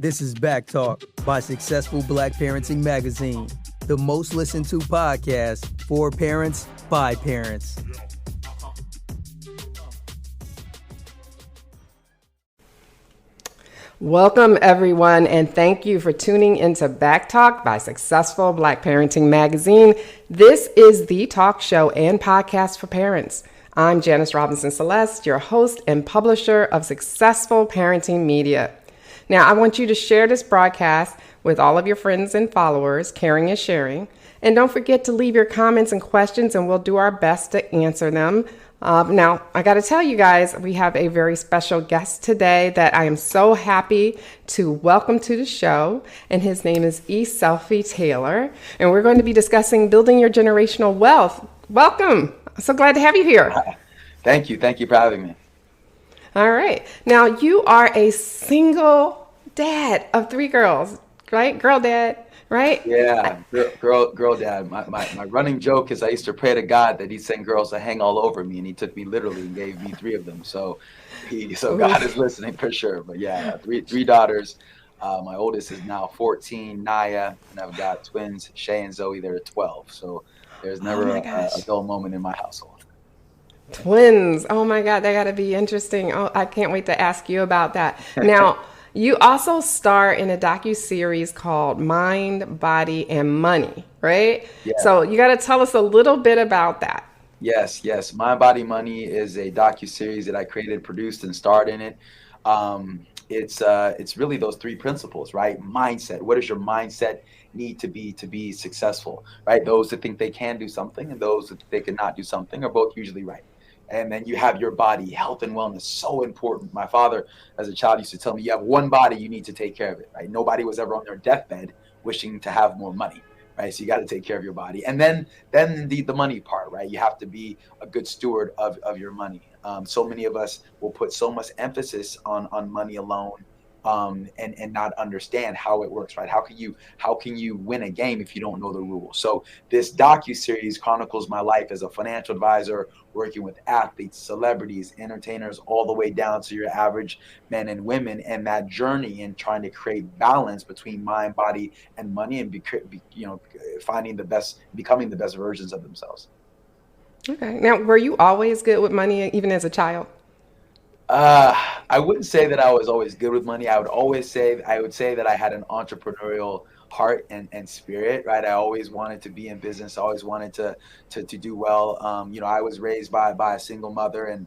This is BACKTALK by Successful Black Parenting Magazine, the most listened to podcast for parents by parents. Welcome, everyone, and thank you for tuning into BACKTALK by Successful Black Parenting Magazine. This is the talk show and podcast for parents. I'm Janice Robinson Celeste, your host and publisher of Successful Parenting Media. Now, I want you to share this broadcast with all of your friends and followers. Caring is sharing. And don't forget to leave your comments and questions, and we'll do our best to answer them. Now, I got to tell you guys, we have a very special guest today that I am so happy to welcome to the show, and his name is Selfie Taylor, and we're going to be discussing building your generational wealth. Welcome. I'm so glad to have you here. Thank you. Thank you for having me. All right. Now, you are a single dad of 3 girls, right? Girl dad. Right? Yeah, girl dad. My running joke is I used to pray to God that he'd send girls to hang all over me, and he took me literally and gave me 3 of them. So God is listening for sure. But yeah, three daughters. My oldest is now 14, Naya, and I've got twins, Shay and Zoe. They're 12. So there's never a dull moment in my household. Twins. Oh my God, that got to be interesting. Oh, I can't wait to ask you about that. Now, you also star in a docuseries called Mind, Body, and Money, right? Yeah. So you got to tell us a little bit about that. Yes. Mind, Body, Money is a docuseries that I created, produced, and starred in it. It's really those 3 principles, right? Mindset. What does your mindset need to be successful, right? Those that think they can do something and those that they cannot do something are both usually right. And then you have your body. Health and wellness, so important. My father, as a child, used to tell me, you have one body, you need to take care of it, right? Nobody was ever on their deathbed wishing to have more money, right? So you got to take care of your body. And then the money part, right? You have to be a good steward of your money. So many of us will put so much emphasis on money alone, and not understand how it works, right? How can you win a game if you don't know the rules? So this docuseries chronicles my life as a financial advisor, working with athletes, celebrities, entertainers, all the way down to your average men and women, and that journey in trying to create balance between mind, body, and money, and becoming the best versions of themselves. Okay. Now, were you always good with money, even as a child? I wouldn't say that I was always good with money. I would say that I had an entrepreneurial heart and spirit, right? I always wanted to be in business. I always wanted to do well. I was raised by a single mother,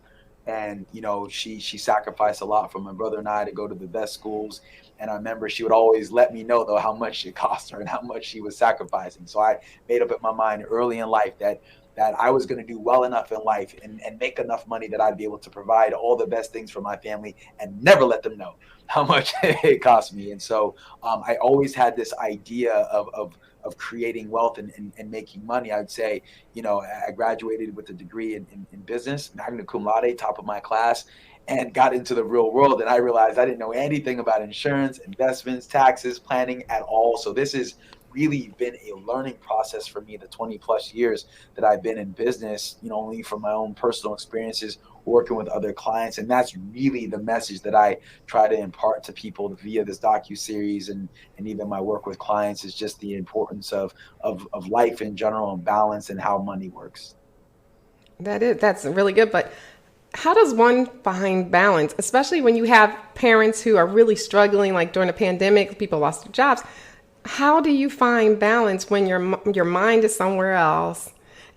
and she sacrificed a lot for my brother and I to go to the best schools. And I remember she would always let me know, though, how much it cost her and how much she was sacrificing. So I made up in my mind early in life that I was going to do well enough in life and make enough money that I'd be able to provide all the best things for my family and never let them know how much it cost me. And so I always had this idea of creating wealth and making money. I would say, I graduated with a degree in business, magna cum laude, top of my class, and got into the real world. And I realized I didn't know anything about insurance, investments, taxes, planning at all. So this is really been a learning process for me, the 20 plus years that I've been in business, only from my own personal experiences working with other clients. And that's really the message that I try to impart to people via this docuseries and even my work with clients, is just the importance of life in general and balance and how money works. That's really good. But how does one find balance, especially when you have parents who are really struggling, like during the pandemic, people lost their jobs? How do you find balance when your mind is somewhere else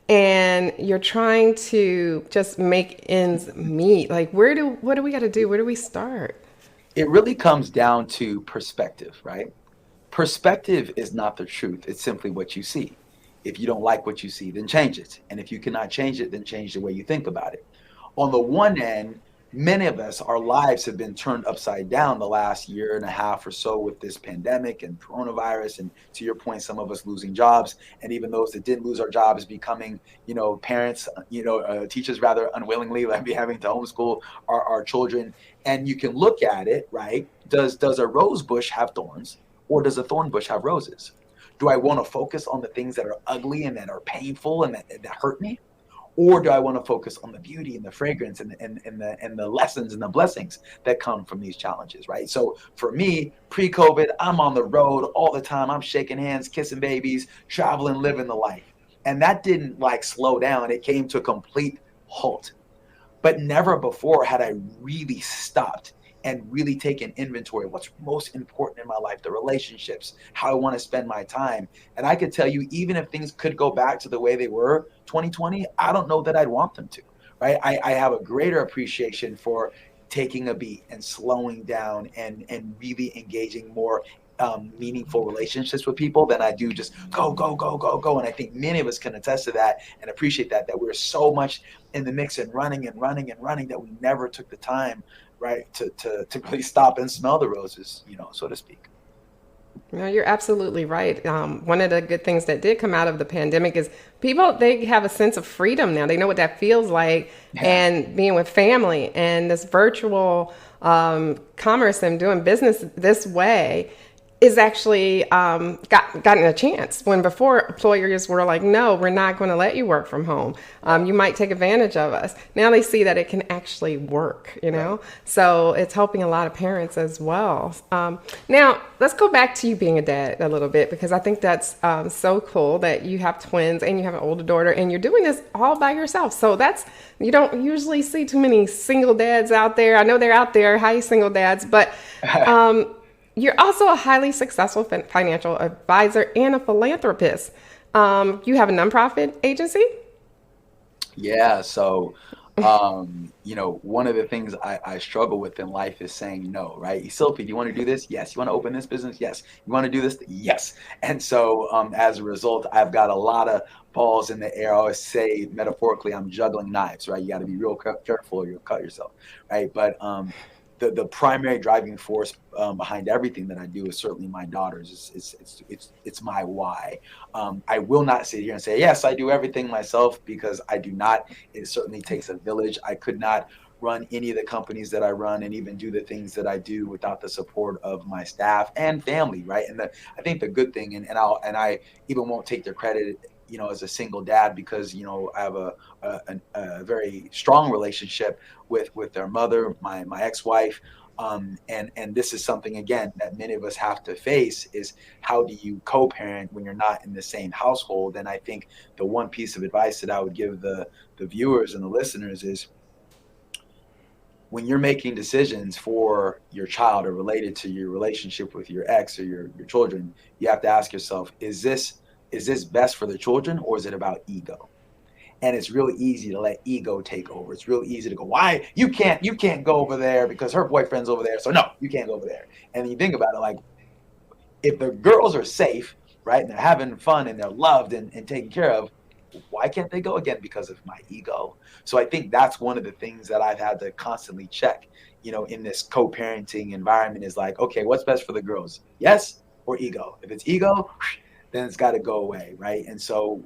and you're trying to just make ends meet? Like, what do we got to do? Where do we start? It really comes down to perspective, right? Perspective is not the truth. It's simply what you see. If you don't like what you see, then change it. And if you cannot change it, then change the way you think about it. On the one end, many of us, our lives have been turned upside down the last year and a half or so with this pandemic and coronavirus. And to your point, some of us losing jobs, and even those that didn't lose our jobs becoming, parents, teachers rather unwillingly, like be having to homeschool our children. And you can look at it, right? Does a rose bush have thorns, or does a thorn bush have roses? Do I want to focus on the things that are ugly and that are painful and that hurt me? Or do I want to focus on the beauty and the fragrance and the lessons and the blessings that come from these challenges, right? So for me, pre-COVID, I'm on the road all the time. I'm shaking hands, kissing babies, traveling, living the life. And that didn't like slow down. It came to a complete halt. But never before had I really stopped and really taken inventory of what's most important in my life, the relationships, how I want to spend my time. And I could tell you, even if things could go back to the way they were 2020, I don't know that I'd want them to, right? I have a greater appreciation for taking a beat and slowing down and really engaging more meaningful relationships with people than I do just go, go, go, go, go. And I think many of us can attest to that and appreciate that we're so much in the mix and running and running and running that we never took the time, right, to really stop and smell the roses, so to speak. No, you're absolutely right. One of the good things that did come out of the pandemic is people, they have a sense of freedom now. They know what that feels like, Yeah. and being with family and this virtual commerce and doing business this way is actually gotten a chance, when before employers were like, no, we're not going to let you work from home. You might take advantage of us. Now they see that it can actually work, Right. So it's helping a lot of parents as well. Now let's go back to you being a dad a little bit, because I think that's so cool that you have twins and you have an older daughter and you're doing this all by yourself. So you don't usually see too many single dads out there. I know they're out there, hi single dads, but you're also a highly successful financial advisor and a philanthropist. You have a nonprofit agency? Yeah. So, one of the things I struggle with in life is saying no, right? Sophie, do you want to do this? Yes. You want to open this business? Yes. You want to do this? Yes. And so, as a result, I've got a lot of balls in the air. I always say metaphorically, I'm juggling knives, right? You got to be real careful or you'll cut yourself, right? But, the primary driving force behind everything that I do is certainly my daughters. It's my why. I will not sit here and say, yes, I do everything myself, because I do not. It certainly takes a village. I could not run any of the companies that I run and even do the things that I do without the support of my staff and family, right? And I think the good thing, and I even won't take the credit, as a single dad, because I have a very strong relationship with their mother, my ex-wife, and this is something again that many of us have to face, is how do you co-parent when you're not in the same household? And I think the one piece of advice that I would give the viewers and the listeners is, when you're making decisions for your child or related to your relationship with your ex or your children, you have to ask yourself, is this best for the children, or is it about ego? And it's really easy to let ego take over. It's real easy to go, why you can't go over there because her boyfriend's over there, so no, you can't go over there. And then you think about it, like, if the girls are safe, right, and they're having fun and they're loved and taken care of, why can't they go? Again, because of my ego. So I think that's one of the things that I've had to constantly check, in this co-parenting environment, is like, okay, what's best for the girls? Yes or ego? If it's ego, then it's got to go away, right? And so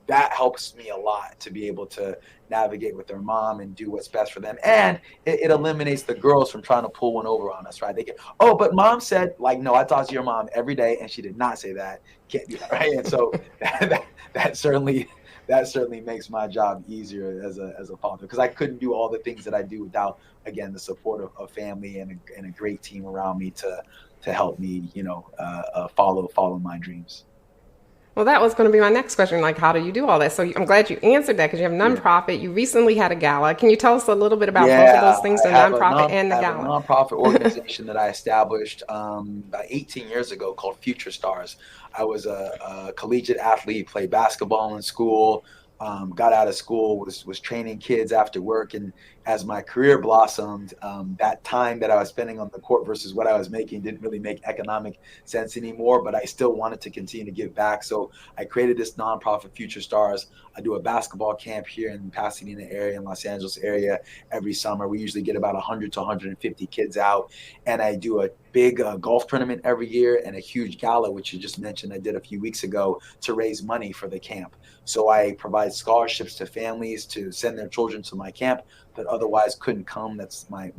that helps me a lot to be able to navigate with their mom and do what's best for them. And it eliminates the girls from trying to pull one over on us, right? They get, oh, but mom said, like, no, I talk to your mom every day and she did not say that. Can't do that, right? And so that certainly makes my job easier as a father, because I couldn't do all the things that I do without, again, the support of family and a great team around me to help me, follow my dreams. Well, that was going to be my next question. Like, how do you do all that? So I'm glad you answered that, because you have a Yeah. nonprofit. You recently had a gala. Can you tell us a little bit about both of Yeah, those things, the I have nonprofit and the I have a gala? nonprofit organization that I established about 18 years ago called Future Stars. I was a collegiate athlete, played basketball in school, got out of school, was training kids after work, and as my career blossomed, that time that I was spending on the court versus what I was making didn't really make economic sense anymore. But I still wanted to continue to give back, so I created this nonprofit, Future Stars. I do a basketball camp here in Pasadena area, in Los Angeles area, every summer. We usually get about 100 to 150 kids out, and I do a big golf tournament every year and a huge gala, which you just mentioned I did a few weeks ago, to raise money for the camp. So I provide scholarships to families to send their children to my camp that otherwise couldn't come. That's my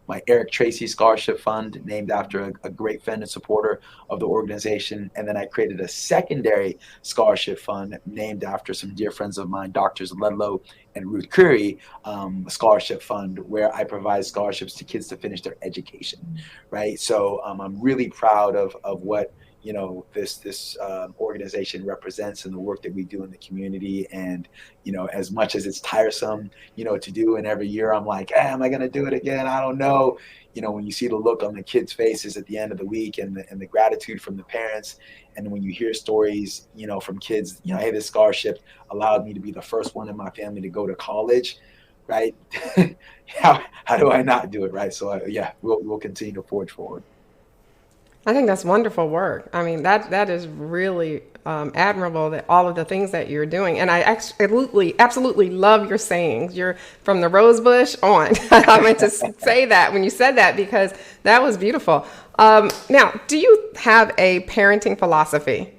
my Eric Tracy Scholarship Fund, named after a great friend and supporter of the organization. And then I created a secondary scholarship fund named after some dear friends of mine, Doctors Ludlow and Ruth Curry, a scholarship fund where I provide scholarships to kids to finish their education, right? So I'm really proud of what this organization represents and the work that we do in the community. And as much as it's tiresome to do, and every year I'm like, am I going to do it again? I don't know. When you see the look on the kids' faces at the end of the week, and the gratitude from the parents, and when you hear stories from kids, hey, this scholarship allowed me to be the first one in my family to go to college, right? how do I not do it, right? So we'll continue to forge forward. I think that's wonderful work. I mean, that is really admirable, that all of the things that you're doing. And I absolutely love your sayings. You're from the rose bush on. I meant to say that when you said that, because that was beautiful. Now, do you have a parenting philosophy?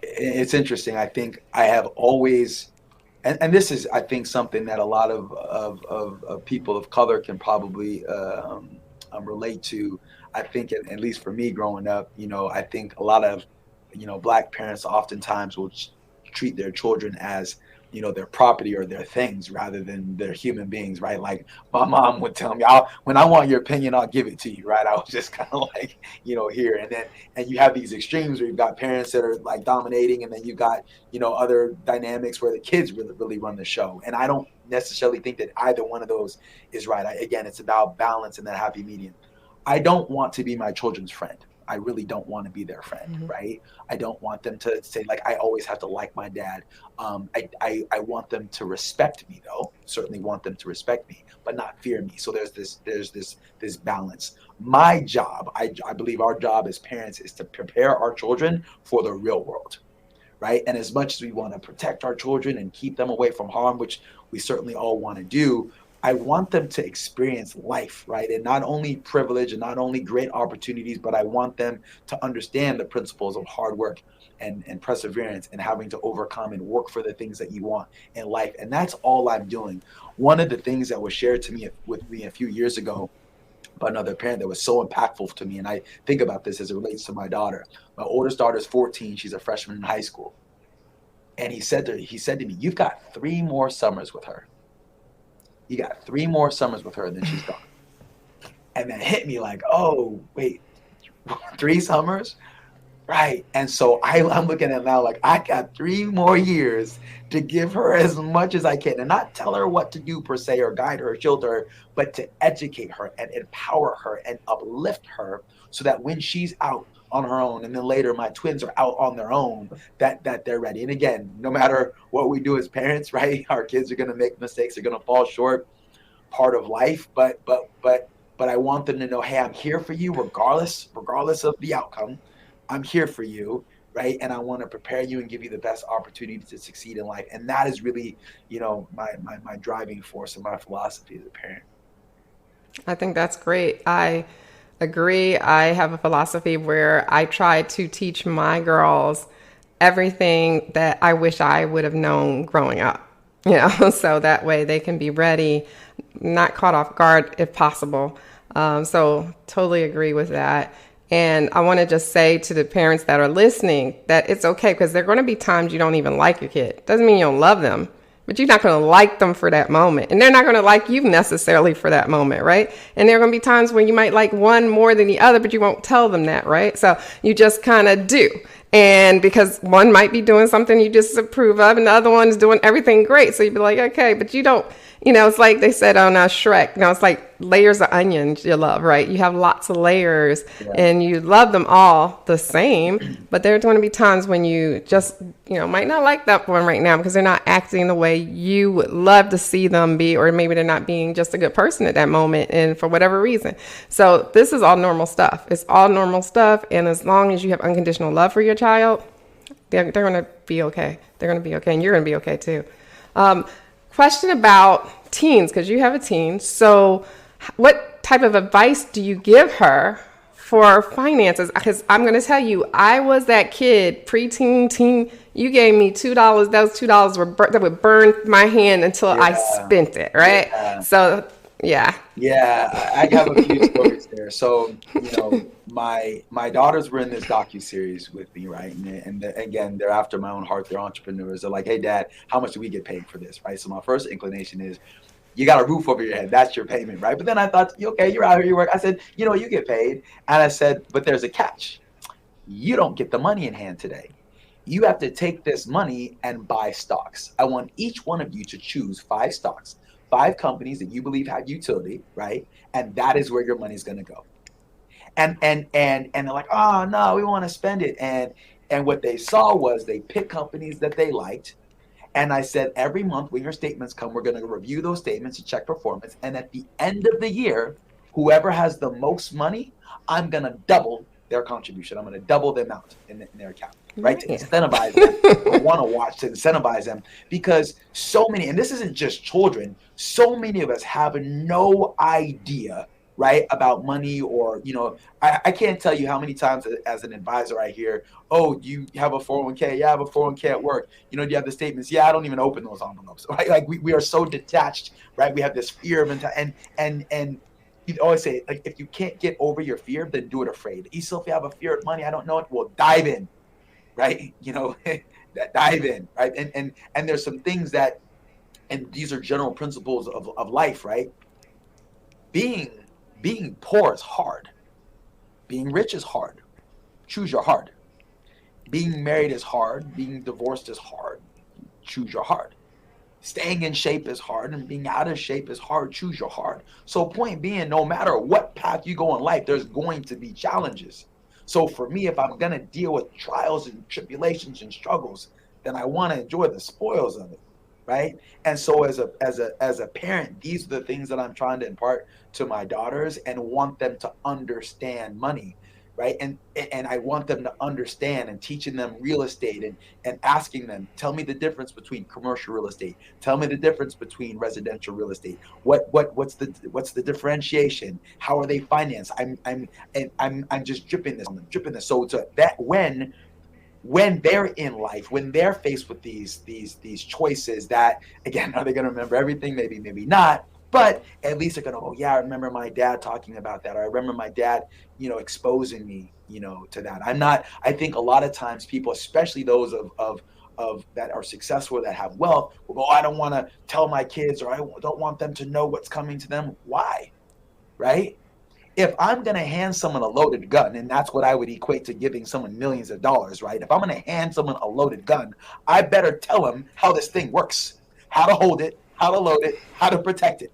It's interesting. I think I have always, and this is, I think, something that a lot of people of color can probably relate to. I think, at least for me growing up, I think a lot of, Black parents oftentimes will treat their children as, their property or their things rather than their human beings, right? Like my mom would tell me, when I want your opinion, I'll give it to you, right? I was just kind of like, here. And you have these extremes where you've got parents that are like dominating, and then you've got, other dynamics where the kids really run the show. And I don't necessarily think that either one of those is right. Again, it's about balance and that happy medium. I don't want to be my children's friend. I really don't want to be their friend, mm-hmm. right? I don't want them to say, like, I always have to like my dad. I want them to respect me, though. Certainly want them to respect me, but not fear me. So there's this balance. My job, I believe our job as parents is to prepare our children for the real world, right? And as much as we want to protect our children and keep them away from harm, which we certainly all want to do, I want them to experience life, right? And not only privilege and not only great opportunities, but I want them to understand the principles of hard work and perseverance and having to overcome and work for the things that you want in life. And that's all I'm doing. One of the things that was shared to me with me a few years ago by another parent that was so impactful to me, and I think about this as it relates to my daughter. My oldest daughter is 14. She's a freshman in high school. And he said to me, you've got 3 more summers with her. You got 3 more summers with her, and then she's gone. And that hit me like, oh, wait, 3 summers? Right. And so I'm looking at it now like, I got 3 more years to give her as much as I can, and not tell her what to do per se, or guide her, or shield her, but to educate her and empower her and uplift her so that when she's out on her own, and then later my twins are out on their own, that they're ready. And again, no matter what we do as parents, right, our kids are going to make mistakes, they're going to fall short, part of life, but I want them to know, hey, I'm here for you regardless of the outcome. I'm here for you, right? And I want to prepare you and give you the best opportunity to succeed in life. And that is really, my driving force and my philosophy as a parent. I think that's great. I agree. I have a philosophy where I try to teach my girls everything that I wish I would have known growing up, so that way they can be ready, not caught off guard if possible. So totally agree with that. And I want to just say to the parents that are listening that it's okay, because there are going to be times you don't even like your kid. Doesn't mean you don't love them, but you're not going to like them for that moment. And they're not going to like you necessarily for that moment, right? And there are going to be times when you might like one more than the other, but you won't tell them that, right? So you just kind of do. And because one might be doing something you disapprove of, and the other one is doing everything great. So you'd be like, okay, but you don't, it's like they said on Shrek, it's like layers of onions you love, right? You have lots of layers, yeah. And you love them all the same, but there are going to be times when you just, might not like that one right now because they're not acting the way you would love to see them be, or maybe they're not being just a good person at that moment, and for whatever reason. So this is all normal stuff. It's all normal stuff. And as long as you have unconditional love for your child, they're going to be okay. They're going to be okay. And you're going to be okay too. Question about teens, because you have a teen. So what type of advice do you give her for finances? Because I'm going to tell you, I was that kid, preteen, teen, you gave me $2. Those $2 that would burn my hand until I spent it, right? Yeah. So, yeah. Yeah, I have a few stories there. So, my daughters were in this docu-series with me, right? Again, they're after my own heart. They're entrepreneurs. They're like, "Hey, Dad, how much do we get paid for this?" Right? So my first inclination is, you got a roof over your head. That's your payment, right? But then I thought, okay, you're out here, you work. I said, you get paid. And I said, but there's a catch. You don't get the money in hand today. You have to take this money and buy stocks. I want each one of you to choose 5 stocks, 5 companies that you believe have utility, right? And that is where your money's going to go. And they're like, oh no, we want to spend it. And what they saw was they picked companies that they liked. And I said, every month when your statements come, we're going to review those statements to check performance. And at the end of the year, whoever has the most money, I'm going to double their contribution. I'm going to double the amount in their account, right? To incentivize them. I want to watch to incentivize them, because so many, and this isn't just children, so many of us have no idea, right, about money. Or, I can't tell you how many times as an advisor I hear, oh, you have a 401k? Yeah, I have a 401k at work. Do you have the statements? Yeah, I don't even open those envelopes, right? Like we are so detached, right? We have this fear of, and you always say, like, if you can't get over your fear, then do it afraid. If you have a fear of money, I don't know it, well, dive in, right? Dive in, right? And there's some things that, and these are general principles of life, right? Being poor is hard. Being rich is hard. Choose your hard. Being married is hard. Being divorced is hard. Choose your hard. Staying in shape is hard, and being out of shape is hard. Choose your hard. So point being, no matter what path you go in life, there's going to be challenges. So for me, if I'm going to deal with trials and tribulations and struggles, then I want to enjoy the spoils of it, right? And so as a parent, these are the things that I'm trying to impart to my daughters, and want them to understand money, right? And I want them to understand, and teaching them real estate, and asking them, tell me the difference between commercial real estate. Tell me the difference between residential real estate. What's the differentiation? How are they financed? I'm just dripping this on them, So that when they're in life, when they're faced with these choices, that, again, are they going to remember everything? Maybe not. But at least they're going to, oh yeah, I remember my dad talking about that. Or I remember my dad, exposing me, to that. I think a lot of times people, especially those of that are successful, that have wealth, will go, oh, I don't want to tell my kids, or I don't want them to know what's coming to them. Why? Right? If I'm going to hand someone a loaded gun, and that's what I would equate to giving someone millions of dollars, right? If I'm going to hand someone a loaded gun, I better tell them how this thing works, how to hold it, how to load it, how to protect it,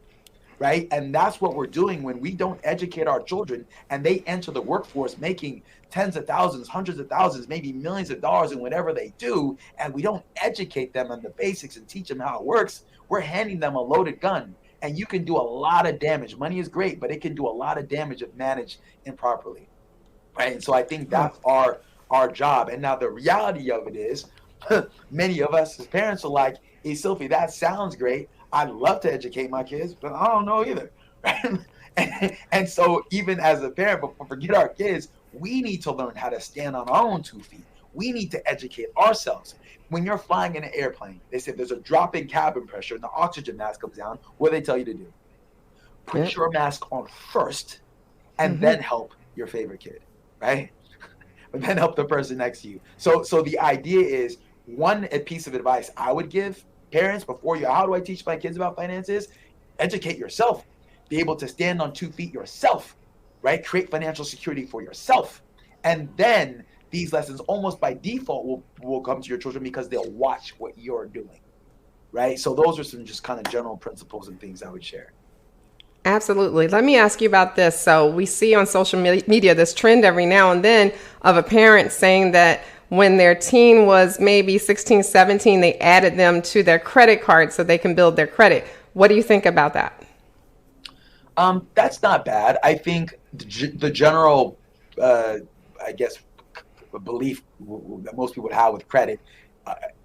right? And that's what we're doing when we don't educate our children, and they enter the workforce making tens of thousands, hundreds of thousands, maybe millions of dollars in whatever they do, and we don't educate them on the basics and teach them how it works. We're handing them a loaded gun. And you can do a lot of damage. Money is great, but it can do a lot of damage if managed improperly, right? And so I think that's our job. And now the reality of it is, many of us as parents are like, hey, Sophie, that sounds great. I'd love to educate my kids, but I don't know either, right? And so even as a parent, but forget our kids, we need to learn how to stand on our own 2 feet. We need to educate ourselves. When you're flying in an airplane, they say there's a drop in cabin pressure and the oxygen mask comes down. What do they tell you to do? Put your mask on first, and then help your favorite kid, right? But then help the person next to you. So the idea is, a piece of advice I would give parents before how do I teach my kids about finances? Educate yourself. Be able to stand on 2 feet yourself, right? Create financial security for yourself. And then these lessons almost by default will come to your children, because they'll watch what you're doing, right? So those are some just kind of general principles and things I would share. Absolutely. Let me ask you about this. So we see on social media this trend every now and then of a parent saying that when their teen was maybe 16, 17, they added them to their credit card so they can build their credit. What do you think about that? That's not bad. I think the general, I guess, belief that most people would have with credit,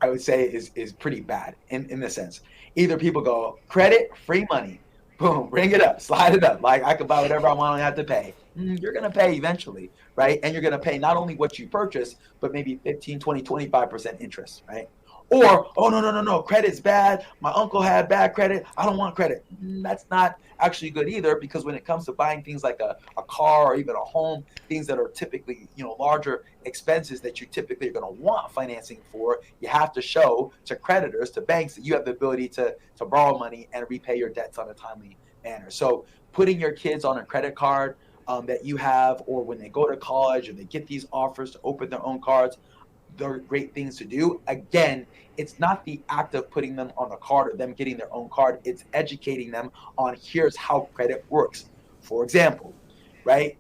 I would say is pretty bad in the sense. Either people go, credit, free money, boom, bring it up, slide it up. Like, I can buy whatever I want, I don't have to pay. You're going to pay eventually, right? And you're going to pay not only what you purchase, but maybe 15, 20, 25% interest, right? Or, oh, no, credit's bad. My uncle had bad credit. I don't want credit. That's not actually good either, because when it comes to buying things like a car or even a home, things that are typically, larger expenses that you typically are going to want financing for, you have to show to creditors, to banks, that you have the ability to borrow money and repay your debts on a timely manner. So putting your kids on a credit card that you have, or when they go to college and they get these offers to open their own cards, they're great things to do. Again, it's not the act of putting them on the card or them getting their own card. It's educating them on here's how credit works. For example, right?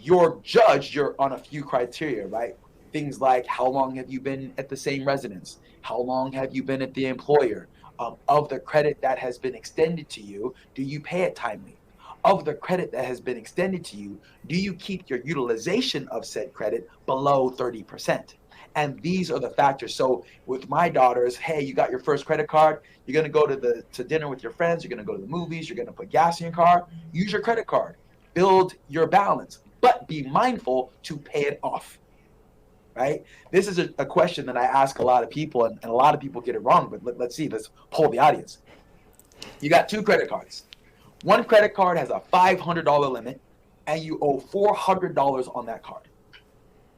You're judged, you're on a few criteria, right? Things like, how long have you been at the same residence? How long have you been at the employer? Of the credit that has been extended to you, do you pay it timely? Of the credit that has been extended to you, do you keep your utilization of said credit below 30%? And these are the factors. So with my daughters, hey, you got your first credit card, you're going to go to dinner with your friends, you're going to go to the movies, you're going to put gas in your car, use your credit card, build your balance, but be mindful to pay it off, right? This is a question that I ask a lot of people, and a lot of people get it wrong, but let's see, let's poll the audience. You got two credit cards. One credit card has a $500 limit, and you owe $400 on that card.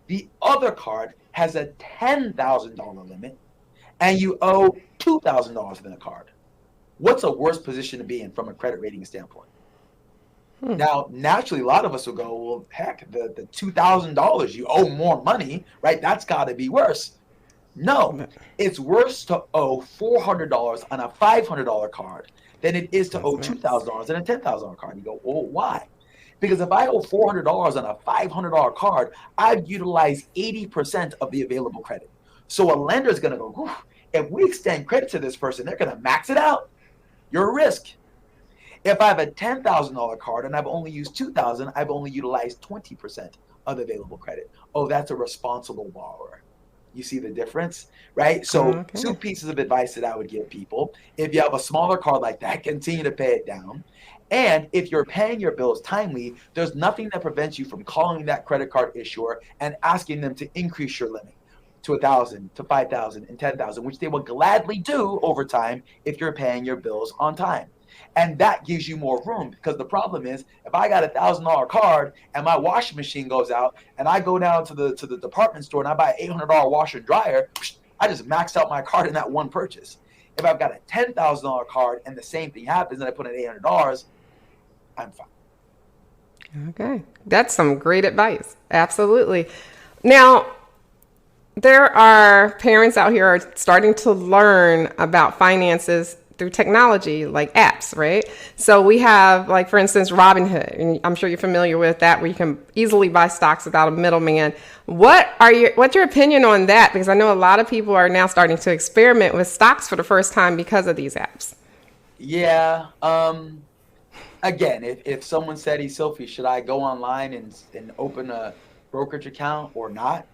The other card has a $10,000 limit, and you owe $2,000 on the card. What's a worse position to be in from a credit rating standpoint? Now, naturally, a lot of us will go, well, heck, the $2,000, you owe more money, right? That's got to be worse. No, it's worse to owe $400 on a $500 card than it is to owe $2,000 on a $10,000 card. You go, well, why? Because if I owe $400 on a $500 card, I've utilized 80% of the available credit. So a lender is going to go, if we extend credit to this person, they're going to max it out. You're a risk. If I have a $10,000 card and I've only used $2,000, I've only utilized 20% of the available credit. Oh, that's a responsible borrower. You see the difference, right? So two pieces of advice that I would give people. If you have a smaller card like that, continue to pay it down. And if you're paying your bills timely, there's nothing that prevents you from calling that credit card issuer and asking them to increase your limit to 1,000, to 5,000, and 10,000, which they will gladly do over time if you're paying your bills on time. And that gives you more room, because the problem is, if I got $1,000 card and my washing machine goes out and I go down to the department store and I buy an $800 washer and dryer, I just maxed out my card in that one purchase. If I've got a $10,000 card and the same thing happens and I put in $800, I'm fine. Okay. That's some great advice. Absolutely. Now, there are parents out here are starting to learn about finances through technology, like apps, right? So we have, like, for instance, Robinhood, and I'm sure you're familiar with that, where you can easily buy stocks without a middleman. What's your opinion on that? Because I know a lot of people are now starting to experiment with stocks for the first time because of these apps. Yeah. Again, if someone said, hey, Sophie, should I go online and open a brokerage account or not?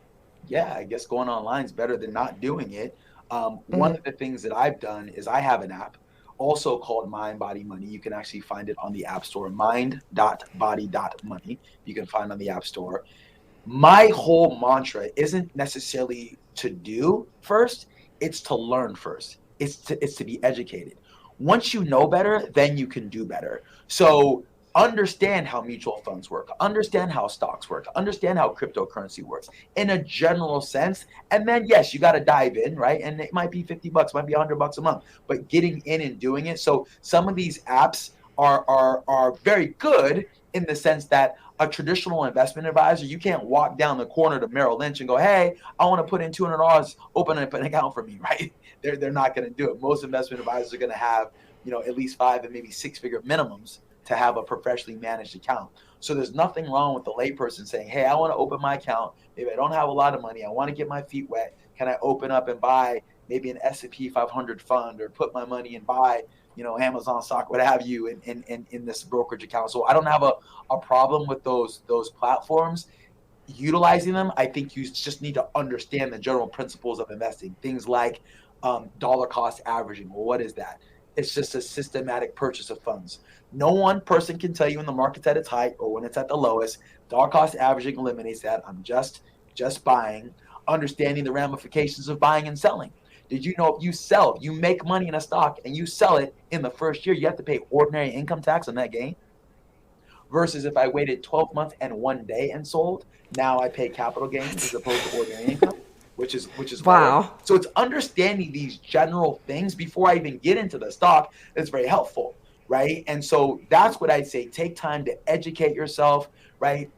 Yeah, I guess going online is better than not doing it. One of the things that I've done is I have an app also called Mind Body Money. You can actually find it on the App Store, mind.body.money. You can find on the App Store. My whole mantra isn't necessarily to do first, it's to learn first. It's to be educated. Once you know better, then you can do better. So understand how mutual funds work, understand how stocks work, understand how cryptocurrency works in a general sense. And then, yes, you got to dive in, right? And it might be $50, might be $100 a month, but getting in and doing it. So some of these apps are very good in the sense that a traditional investment advisor, you can't walk down the corner to Merrill Lynch and go, hey, I want to put in $200, open an account for me, right? They're not going to do it. Most investment advisors are going to have, at least 5 and maybe 6-figure minimums to have a professionally managed account. So there's nothing wrong with the layperson saying, hey, I want to open my account. Maybe I don't have a lot of money. I want to get my feet wet. Can I open up and buy maybe an S&P 500 fund, or put my money and buy, Amazon stock, what have you, in this brokerage account? So I don't have a problem with those platforms. Utilizing them, I think you just need to understand the general principles of investing. Things like dollar cost averaging. Well, what is that? It's just a systematic purchase of funds. No one person can tell you when the market's at its height or when it's at the lowest. Dollar cost averaging eliminates that. I'm just buying, understanding the ramifications of buying and selling. Did you know if you make money in a stock and you sell it in the first year, you have to pay ordinary income tax on that gain? Versus if I waited 12 months and 1 day and sold, now I pay capital gains as opposed to ordinary income, which is Wow. lower. So it's understanding these general things before I even get into the stock that's very helpful, right? And so that's what I'd say. Take time to educate yourself, right?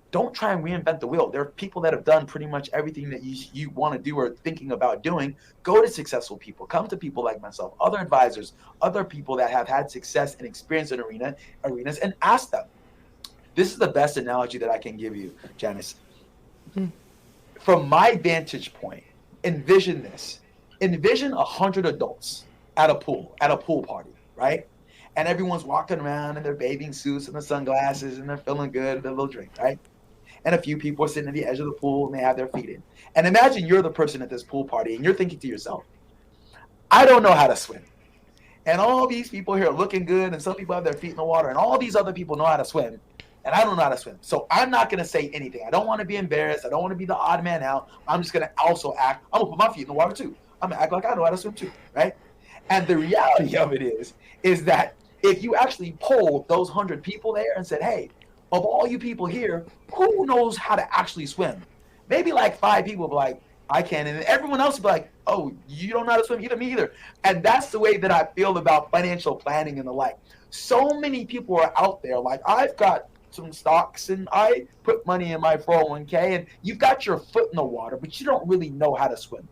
Don't try and reinvent the wheel. There are people that have done pretty much everything that you want to do or thinking about doing. Go to successful people. Come to people like myself, other advisors, other people that have had success and experience in arenas, and ask them. This is the best analogy that I can give you, Janice. From my vantage point, envision this. Envision 100 adults at a pool party, right? And everyone's walking around in their bathing suits and their sunglasses, and they're feeling good, their little drink, right? And a few people are sitting at the edge of the pool and they have their feet in. And imagine you're the person at this pool party and you're thinking to yourself, I don't know how to swim. And all these people here are looking good, and some people have their feet in the water, and all these other people know how to swim, and I don't know how to swim. So I'm not going to say anything. I don't want to be embarrassed. I don't want to be the odd man out. I'm just going to also act. I'm going to put my feet in the water too. I'm going to act like I know how to swim too, right? And the reality of it is that if you actually polled those 100 people there and said, hey, of all you people here, who knows how to actually swim? Maybe like 5 people will be like, I can. And everyone else will be like, oh, you don't know how to swim either? Me either. And that's the way that I feel about financial planning and the like. So many people are out there like, I've got some stocks and I put money in my 401k, and you've got your foot in the water, but you don't really know how to swim.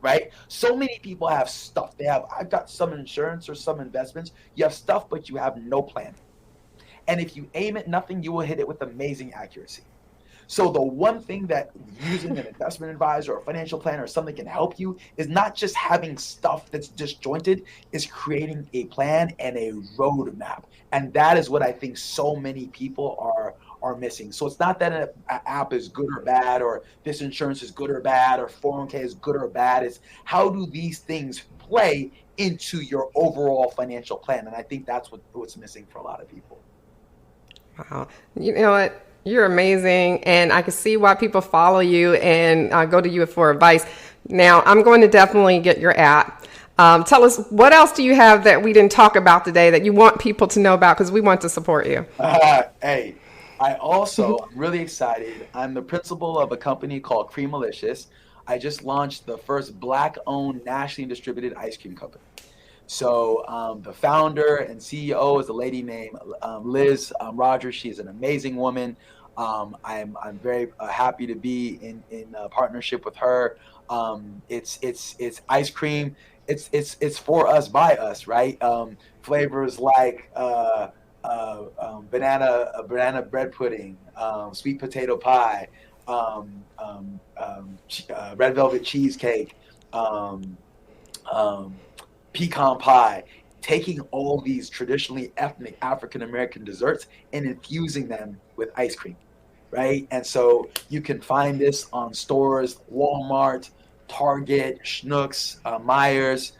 Right? So many people have stuff. I've got some insurance or some investments. You have stuff, but you have no plan. And if you aim at nothing, you will hit it with amazing accuracy. So the one thing that using an investment advisor or financial planner or something can help you is not just having stuff that's disjointed, is creating a plan and a roadmap. And that is what I think so many people are missing. So it's not that an app is good or bad, or this insurance is good or bad, or 401k is good or bad. It's how do these things play into your overall financial plan? And I think that's what's missing for a lot of people. Wow. You know what? You're amazing. And I can see why people follow you and go to you for advice. Now, I'm going to definitely get your app. Tell us, what else do you have that we didn't talk about today that you want people to know about? Because we want to support you. Hey, I'm really excited. I'm the principal of a company called Creamalicious. I just launched the first Black-owned, nationally distributed ice cream company. So the founder and CEO is a lady named Liz Rogers. She's an amazing woman. I'm very happy to be in partnership with her. It's ice cream. It's for us by us, right? Flavors like banana bread pudding, sweet potato pie, red velvet cheesecake, pecan pie, taking all these traditionally ethnic African American desserts and infusing them with ice cream, right? And so you can find this on stores, Walmart, Target, Schnucks, Myers.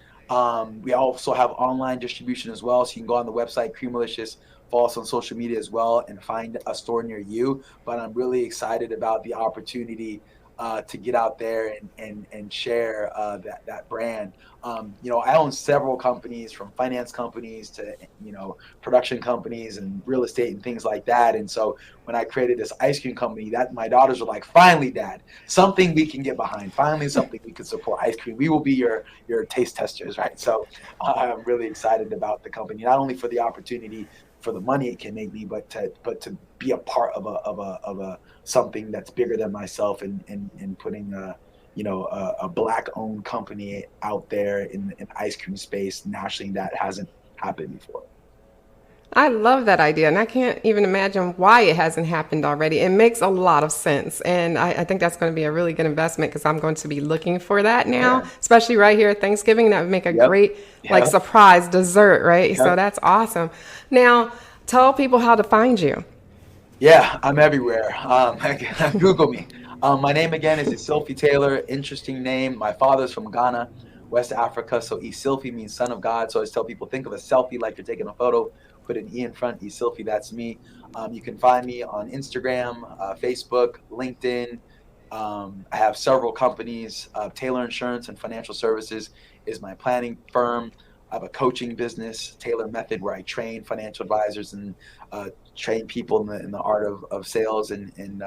We also have online distribution as well, so you can go on the website, Creamalicious, follow us on social media as well, and find a store near you. But I'm really excited about the opportunity to get out there and share that brand. I own several companies, from finance companies to, production companies and real estate and things like that. And so when I created this ice cream company, that my daughters were like, finally, Dad, something we can get behind. Finally, something we can support. Ice cream. We will be your taste testers, right? So I'm really excited about the company, not only for the opportunity, for the money it can make me, but to be a part of a something that's bigger than myself, and putting a Black-owned company out there in ice cream space nationally that hasn't happened before. I love that idea, and I can't even imagine why it hasn't happened already. It makes a lot of sense, and I think that's going to be a really good investment, because I'm going to be looking for that now, especially right here at Thanksgiving. That would make a great surprise dessert, right? Yep. So that's awesome. Now, tell people how to find you. Yeah, I'm everywhere. Google me. My name again is Isilfi Taylor. Interesting name. My father's from Ghana. West Africa. So Isilfi means son of God. So I always tell people, think of a selfie like you're taking a photo, put an E in front, Isilfi, that's me. You can find me on Instagram, Facebook, LinkedIn. I have several companies. Taylor Insurance and Financial Services is my planning firm. I have a coaching business, Taylor Method, where I train financial advisors and train people in the art of sales and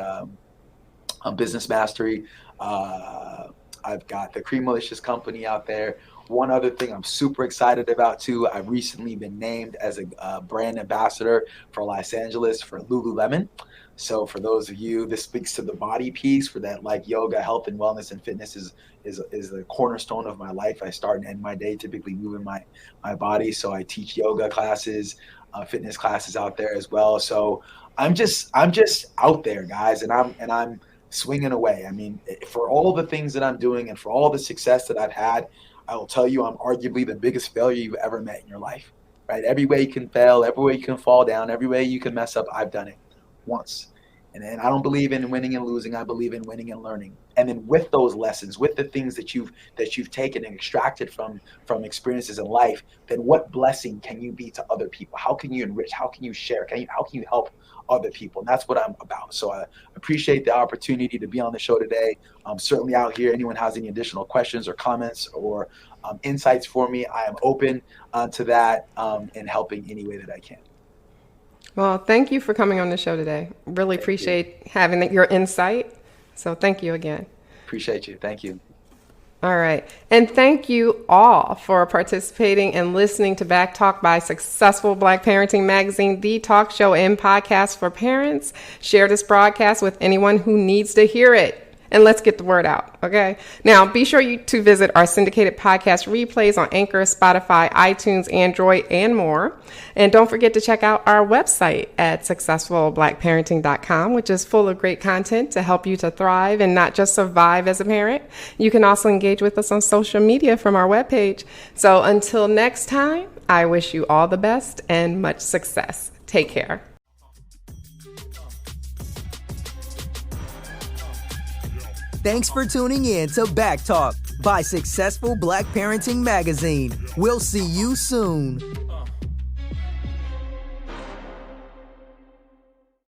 business mastery. I've got the Creamalicious company out there. One other thing I'm super excited about too, I've recently been named as a brand ambassador for Los Angeles for Lululemon. So for those of you, this speaks to the body piece for that, like yoga, health and wellness and fitness is the cornerstone of my life. I start and end my day typically moving my body. So I teach yoga classes, fitness classes out there as well. So I'm just out there, guys, and I'm swinging away. I mean, for all the things that I'm doing and for all the success that I've had, I will tell you I'm arguably the biggest failure you've ever met in your life, right? Every way you can fail, every way you can fall down, every way you can mess up, I've done it once. And I don't believe in winning and losing. I believe in winning and learning. And then with those lessons, with the things that you've taken and extracted from experiences in life, then what blessing can you be to other people? How can you enrich? How can you share? How can you help other people? And that's what I'm about. So I appreciate the opportunity to be on the show today. I'm certainly out here. Anyone has any additional questions or comments or insights for me, I am open to that and helping any way that I can. Well, thank you for coming on the show today. Really appreciate having your insight. So thank you again. Appreciate you. Thank you. All right. And thank you all for participating and listening to Back Talk by Successful Black Parenting Magazine, the talk show and podcast for parents. Share this broadcast with anyone who needs to hear it. And let's get the word out, okay? Now, be sure to visit our syndicated podcast replays on Anchor, Spotify, iTunes, Android, and more. And don't forget to check out our website at successfulblackparenting.com, which is full of great content to help you to thrive and not just survive as a parent. You can also engage with us on social media from our webpage. So until next time, I wish you all the best and much success. Take care. Thanks for tuning in to Back Talk by Successful Black Parenting Magazine. We'll see you soon.